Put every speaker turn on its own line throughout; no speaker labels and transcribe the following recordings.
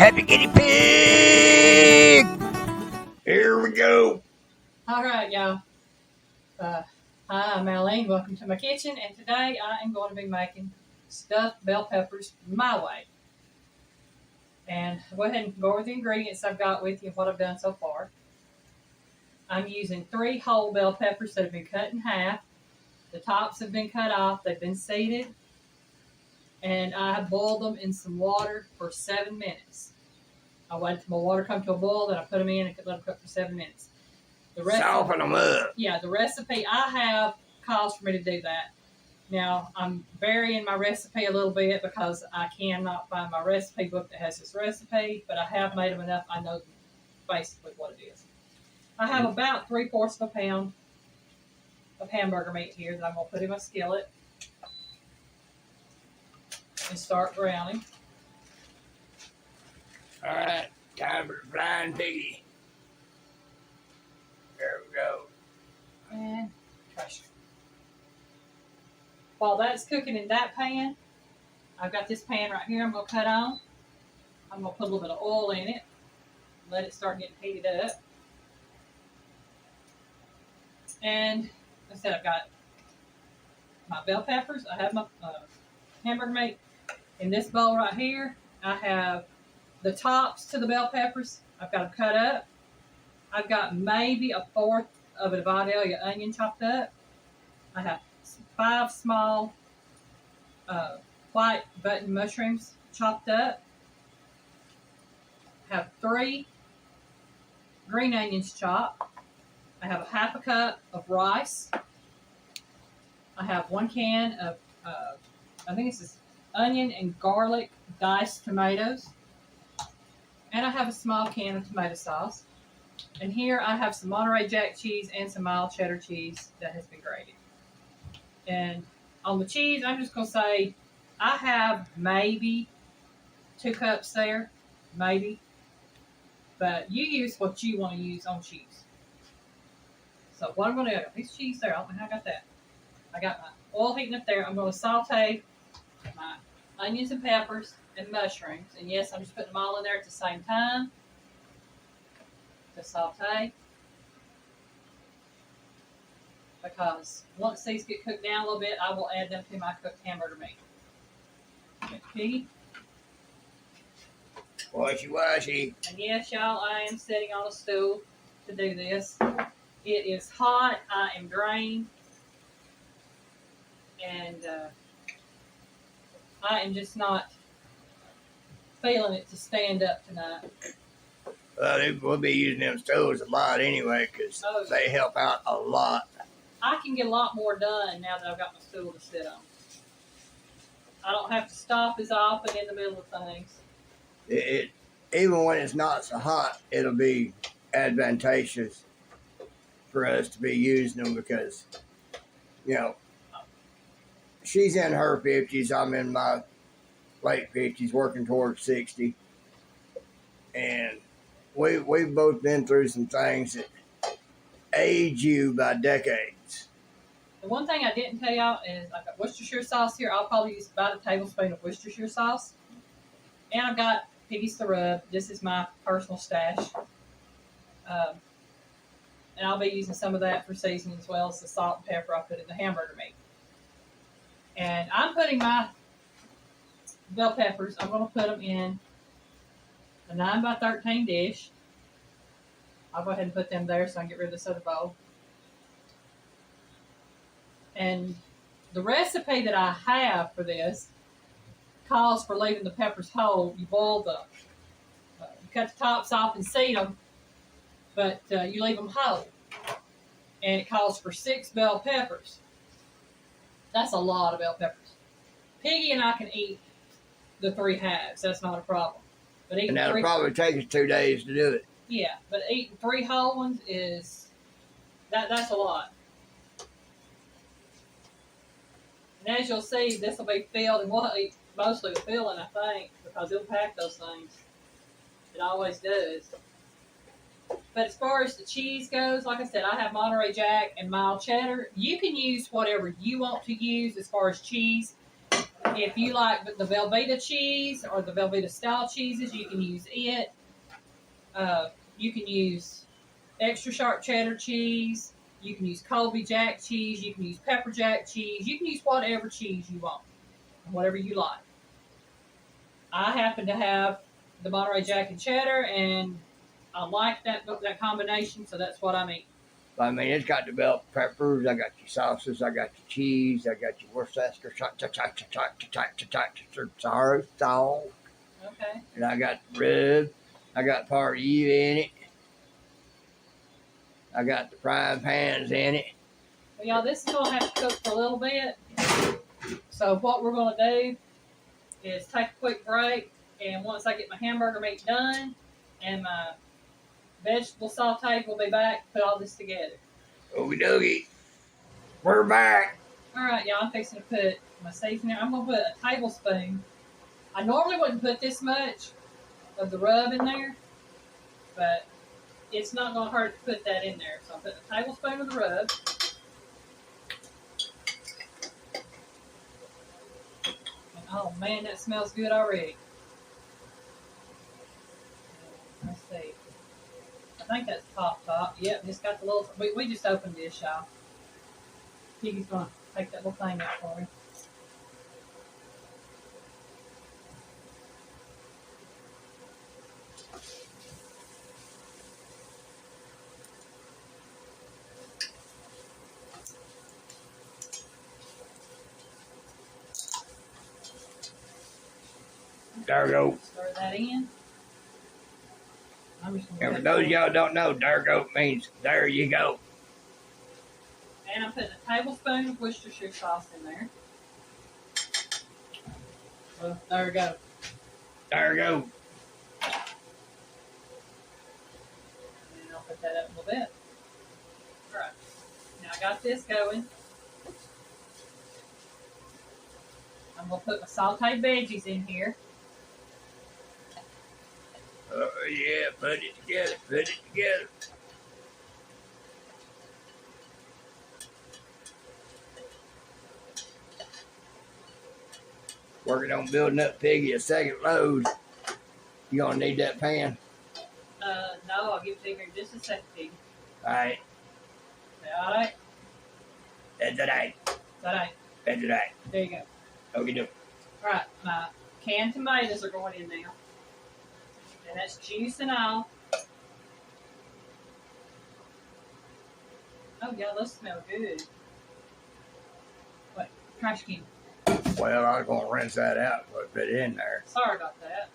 Happy guinea pig! Here we go.
All right, y'all. Hi, I'm Alyne. Welcome to my kitchen, and today I am going to be making stuffed bell peppers my way. And I'll go ahead and go over the ingredients I've got with you and what I've done so far. I'm using 3 whole bell peppers that have been cut in half. The tops have been cut off. They've been seeded. And I have boiled them in some water for 7 minutes. I waited till my water come to a boil, then I put them in and let them cook for 7 minutes.
Soften them up.
Yeah, the recipe I have calls for me to do that. Now, I'm varying my recipe a little bit because I cannot find my recipe book that has this recipe, but I have made them enough. I know basically what it is. I have about 3/4 of a pound of hamburger meat here that I'm going to put in my skillet and start browning.
All right, time for the flying piggy. There we go.
And trash. While that's cooking in that pan, I've got this pan right here I'm going to cut on. I'm going to put a little bit of oil in it. Let it start getting heated up. And like I said, I've got my bell peppers. I have my hamburger meat. In this bowl right here, I have the tops to the bell peppers. I've got them cut up. I've got maybe 1/4 of a Vidalia onion chopped up. I have 5 small white button mushrooms chopped up. I have 3 green onions chopped. I have 1/2 cup of rice. I have 1 can of, I think this is onion and garlic diced tomatoes. And I have a small can of tomato sauce. And here I have some Monterey Jack cheese and some mild cheddar cheese that has been grated. And on the cheese, I'm just going to say I have maybe 2 cups there, maybe. But you use what you want to use on cheese. So what I'm going to do, I got this cheese there. I don't know how I got that. I got my oil heating up there. I'm going to saute my onions and peppers and mushrooms. And yes, I'm just putting them all in there at the same time to saute. Because once these get cooked down a little bit, I will add them to my cooked hamburger meat. Okay.
Washy.
And yes, y'all, I am sitting on a stool to do this. It is hot. I am drained. And I am just not feeling it to stand up tonight.
Well, we'll be using them stoves a lot anyway because they help out a lot.
I can get a lot more done now that I've got my stool to sit on. I don't have to stop as often in the middle of things.
Even when it's not so hot, it'll be advantageous for us to be using them because, you know, she's in her 50s. I'm in my late 50s, working towards 60. And we've both been through some things that age you by decades.
The one thing I didn't tell y'all is I've got Worcestershire sauce here. I'll probably use about a tablespoon of Worcestershire sauce. And I've got Piggy's to Rub. This is my personal stash. And I'll be using some of that for seasoning as well as the salt and pepper I put in the hamburger meat. And I'm putting my bell peppers, I'm going to put them in a 9x13 dish. I'll go ahead and put them there so I can get rid of this other bowl. And the recipe that I have for this calls for leaving the peppers whole. You boil them. You cut the tops off and seed them, but you leave them whole. And it calls for 6 bell peppers. That's a lot of bell peppers. Piggy and I can eat the 3 halves. That's not a problem. But
and that'll probably take us 2 days to do it.
Yeah, but eating 3 whole ones is that's a lot. And as you'll see, this will be filled, and we'll eat mostly the filling, I think, because it'll pack those things. It always does. But as far as the cheese goes, like I said, I have Monterey Jack and mild cheddar. You can use whatever you want to use as far as cheese. If you like the Velveeta cheese or the Velveeta style cheeses, you can use it. You can use extra sharp cheddar cheese. You can use Colby Jack cheese. You can use pepper jack cheese. You can use whatever cheese you want, whatever you like. I happen to have the Monterey Jack and cheddar, and I like that combination, so that's what I'm eating.
I mean, it's got the bell peppers. I got your sauces. I got your cheese. I got your Worcester sauce.
Okay.
And I got the rib. I got part of you in it. I got the frying pans in it.
Well, y'all, this is going to have to cook for a little bit. So what we're going to do is take a quick break, and once I get my hamburger meat done and my vegetable saute, we'll be back to put all this together.
Okie dokie. We're back.
All right, y'all, I'm fixing to put my seasoning. I'm going to put a tablespoon. I normally wouldn't put this much of the rub in there, but it's not going to hurt to put that in there. So I'm putting a tablespoon of the rub. And oh man, that smells good already. Let's see. I think that's top. Yep, just got the little. We just opened this, y'all. Piggy's going to take that little thing out for me.
There we go.
Stir that in. I'm just gonna
And for those of y'all don't know, there go means there you go.
And I'm putting a tablespoon of Worcestershire sauce in there. Well, there we go.
There we go.
And I'll put that up a little bit. Alright. Now I got this going. I'm going to put my sauteed veggies in here.
Oh, yeah, put it together. Working on building up Piggy a second load. You gonna need that pan?
No, I'll give it to you in just a second, Piggy.
Alright.
Alright?
That's alright.
Alright.
That's alright.
There you go.
Okie doke.
Alright, my canned tomatoes are going in now. And that's juice and all. Oh, yeah, those smell good. Wait, trash can.
Well, I was gonna rinse that out and put it in there.
Sorry about that.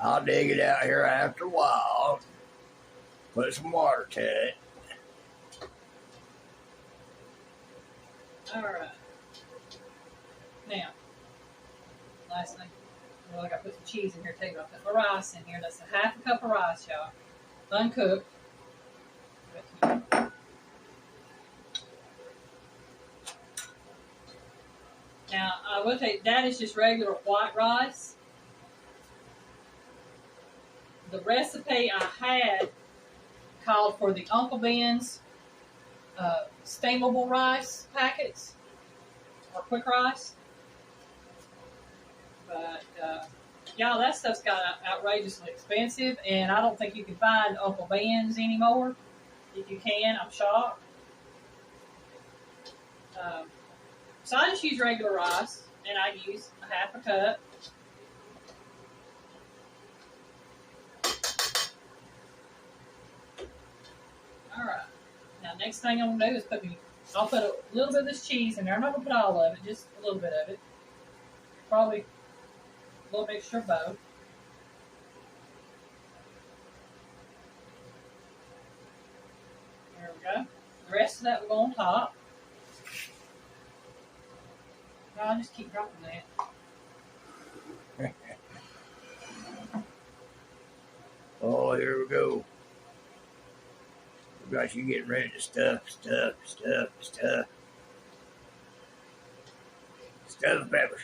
I'll dig it out here after a while. Put some water to it.
Alright. Now, last thing. Well, I gotta put some cheese in here too. I'll put my rice in here. That's a half a cup of rice, y'all. Uncooked. Now, I will tell you, that is just regular white rice. The recipe I had called for the Uncle Ben's steamable rice packets, or quick rice. But, y'all, that stuff's got outrageously expensive, and I don't think you can find Uncle Ben's anymore. If you can, I'm shocked. So I just use regular rice, and I use a half a cup. Alright. Now, next thing I'm going to do is I'll put a little bit of this cheese in there. I'm not going to put all of it, just a little bit of it. Probably a little mixture of both. There we go. The rest of that will go on top. No, I'll just keep dropping that.
Oh, here we go. We got you getting ready to stuff. Stuffed peppers.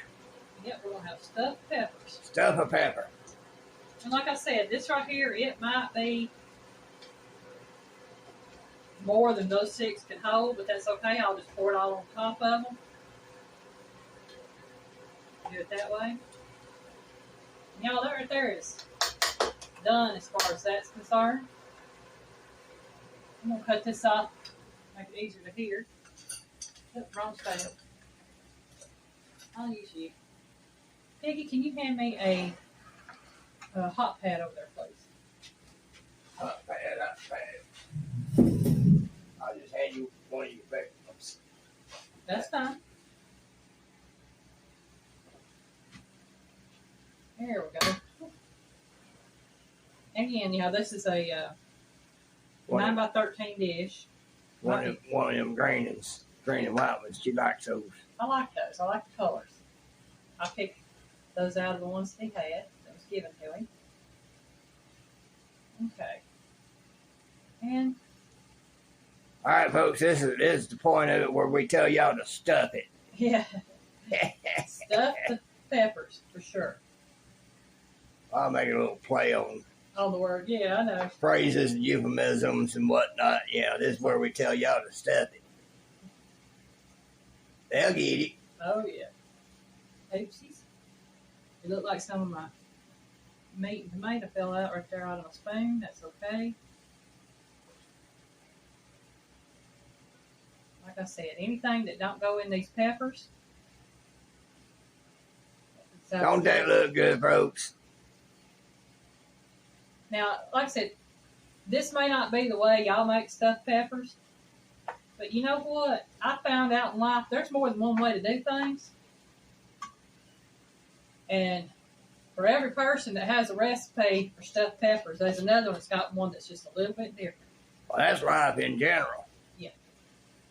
Yep, we're going to have stuffed peppers.
Stuff a pepper.
And like I said, this right here, it might be more than those 6 can hold, but that's okay. I'll just pour it all on top of them. Do it that way. Y'all, that right there is done as far as that's concerned. I'm gonna cut this off, make it easier to hear. Oh, wrong scale. I'll use you. Piggy, can you hand me a hot pad over there, please?
Hot pad. I'll just hand you one of your vegetables.
That's fine. There we go. Again, this is a 9 by 13 dish.
One of them green and white ones. She likes those.
I like those. I like the colors. I picked those out of the ones he had that was given to him. Okay. And
all right, folks, this is the point of it where we tell y'all to stuff it.
yeah, stuff the peppers for sure.
I'll make a little play on
Oh, the word, yeah, I know.
phrases and euphemisms and whatnot. This is where we tell y'all to stuff it. They'll get it.
Oh yeah. Oopsies. It looked like some of my meat and tomato fell out right there out of my spoon. That's okay. Like I said, anything that don't go in these peppers.
Don't that look good, folks?
Now, like I said, this may not be the way y'all make stuffed peppers, but you know what? I found out in life there's more than one way to do things. And for every person that has a recipe for stuffed peppers, there's another one that's got one that's just a little bit different.
Well, that's life in general.
Yeah.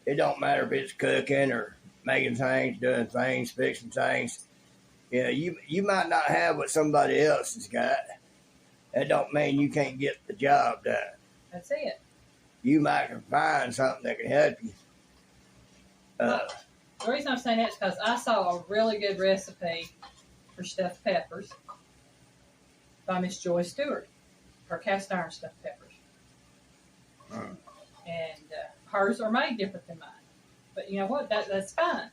It don't matter if it's cooking or making things, doing things, fixing things. You might not have what somebody else has got. That don't mean you can't get the job done.
That's it.
You might find something that can help you.
The reason I'm saying that is because I saw a really good recipe for stuffed peppers by Miss Joy Stewart, her cast iron stuffed peppers. And hers are made different than mine. But you know what? That's fine.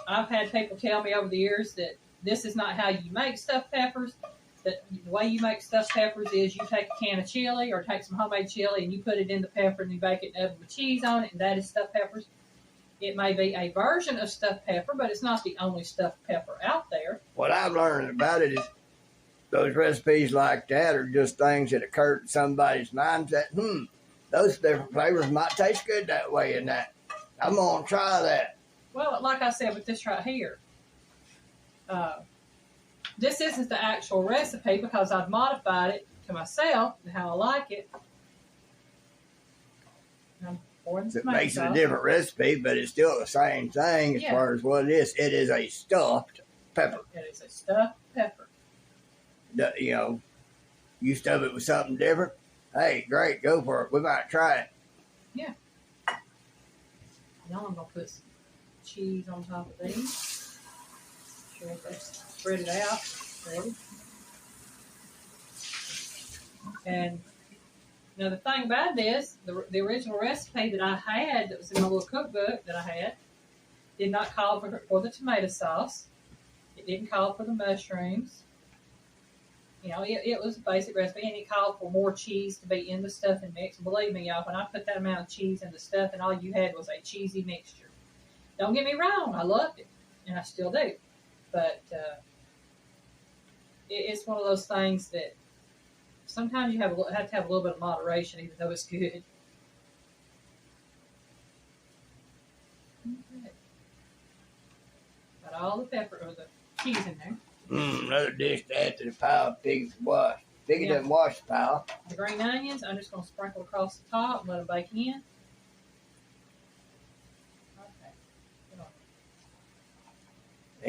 I've had people tell me over the years that this is not how you make stuffed peppers. That the way you make stuffed peppers is you take a can of chili or take some homemade chili and you put it in the pepper and you bake it in the oven with cheese on it, and that is stuffed peppers. It may be a version of stuffed pepper, but it's not the only stuffed pepper out there.
What I've learned about it is those recipes like that are just things that occur to somebody's mind that, those different flavors might taste good that way and that. I'm going to try that.
Well, like I said with this right here, this isn't the actual recipe because I've modified it to myself and how I like it.
It makes it a different recipe, but it's still the same thing as far as what it is. It is a stuffed pepper.
It is a stuffed pepper.
You stuff it with something different. Hey, great, go for it. We might try it.
Yeah. Now I'm going to put some cheese on top of these. Sure they spread it out. Ready? And now the thing about this, the original recipe that I had that was in my little cookbook that I had did not call for the tomato sauce. It didn't call for the mushrooms. It was a basic recipe, and it called for more cheese to be in the stuffing mix. And believe me, y'all, when I put that amount of cheese in the stuffing, all you had was a cheesy mixture. Don't get me wrong, I loved it, and I still do. But it's one of those things that sometimes you have to have a little bit of moderation, even though it's good. Okay. Got all the pepper or the cheese in there.
Another dish to add to the pile of Piggy to wash. Piggy doesn't wash the pile.
The green onions, I'm just going to sprinkle across the top and let them bake in. Okay.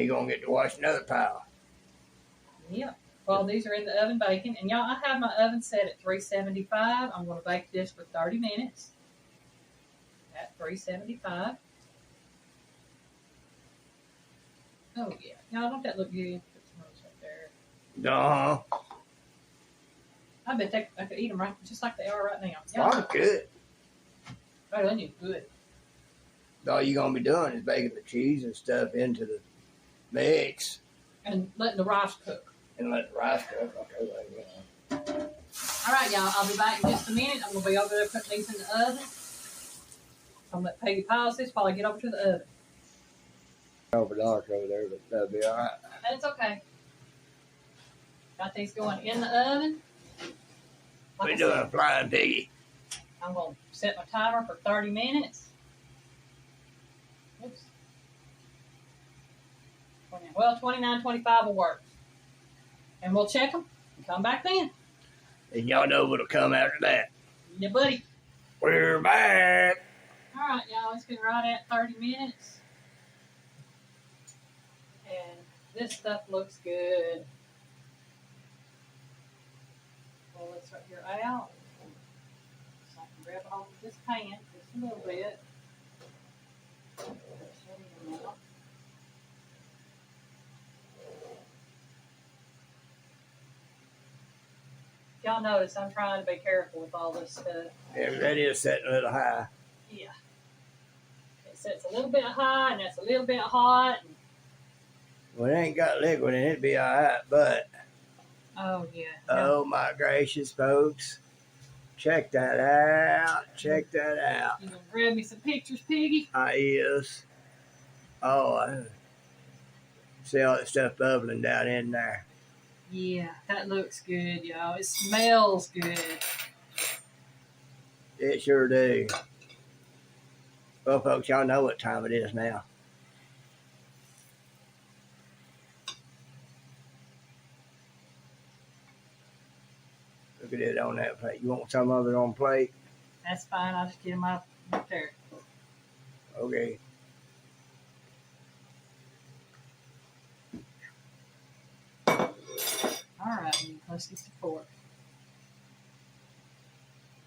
You're going to get to wash another pile.
Yep. While these are in the oven baking, and y'all, I have my oven set at 375. I'm going to bake this for 30 minutes at 375. Oh, yeah. Y'all, don't that look good? Put some of those right there.
Uh-huh.
I bet I could eat them just like they are right now.
Sounds good.
Oh, they look good.
all you're gonna be doing is baking the cheese and stuff into the mix
and letting the rice cook.
and let the rice cook. Okay, well, you know.
All right, y'all. I'll be back in just a minute. I'm gonna be over there putting these in the oven. I'm gonna let Peggy pause this while I get over to the oven.
Over dark over there, but that'll be all right.
And it's okay. Got these going in the oven. Like
We're
I
doing
said,
a flying piggy.
I'm gonna set my timer for 30 minutes. Oops. Well, 29:25 will work. And we'll check them and come back then.
And y'all know what'll come after that.
Yeah, buddy.
We're back.
All right, y'all. It's been right at 30 minutes. And this stuff looks good. Pull this right here out. So I can grab it off of this pan just a little bit. Y'all notice I'm trying to be careful with all this stuff.
Yeah, that is setting a little high.
Yeah. It sets a little bit high and that's a little bit hot.
Well, it ain't got liquid in it, it'd be all right, but
Oh, yeah.
oh my gracious, folks. Check that out. Check that out.
You gonna grab me some pictures, Piggy?
I is. Oh, I see all that stuff bubbling down in there.
Yeah, that looks good, y'all. It smells good.
It sure do. Well, folks, y'all know what time it is now. Look at it on that plate. You want some of it on plate?
That's fine. I'll just get them up there.
Okay.
All right, let's get some pork.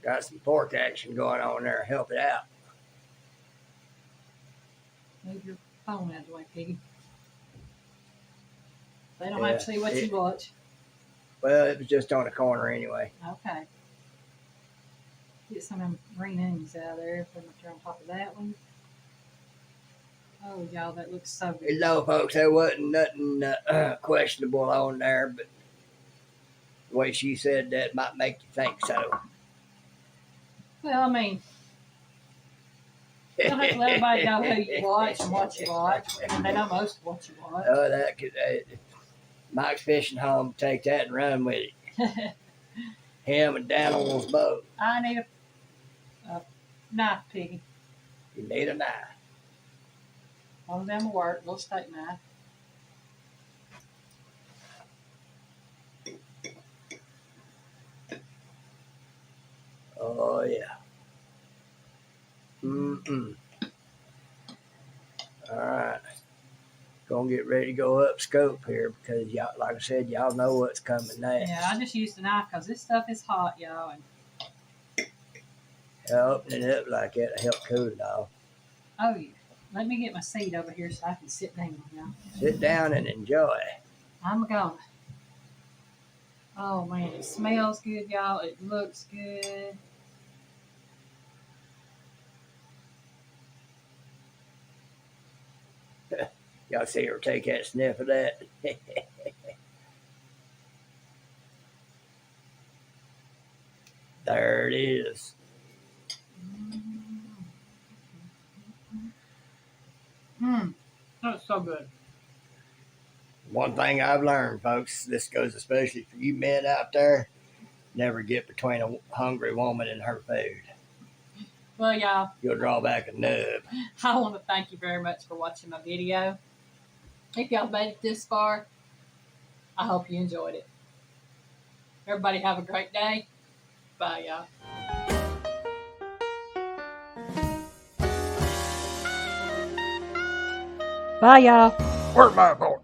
Got some pork action going on there. Help it out.
Move your phone out of the way, Piggy. They don't have to see what you watch.
Well, it was just on the corner anyway.
Okay. Get some of them green onions out of there. Put them up there on top of that one. Oh, y'all, that looks so good.
No, folks, there wasn't nothing questionable on there, but the way she said that might make you think so.
Well, I mean, you don't have to let everybody know who you watch and what you watch. And they know most of what you watch.
Oh, that could. Mike's Fishing Home, take that and run with it. Him and Daniel's boat.
I need a knife, Piggy.
You need a knife.
One of them will work. Little steak knife.
Oh, yeah. Mm-mm. All right. Gonna get ready to go up scope here because y'all, like I said, y'all know what's coming next.
Yeah, I just used a knife because this stuff is hot, y'all. And
Opening it up like that to help cool it off.
oh, yeah. Let me get my seat over here so I can sit down, y'all.
Sit down and enjoy.
I'm gonna. Oh, man. It smells good, y'all. It looks good.
Y'all see her take that sniff of that? There it is.
That's so good.
One thing I've learned, folks, this goes especially for you men out there, never get between a hungry woman and her food.
Well, y'all,
You'll draw back a nub.
I want to thank you very much for watching my video. If y'all made it this far, I hope you enjoyed it. Everybody have a great day. Bye, y'all. Bye, y'all.
Where's my phone?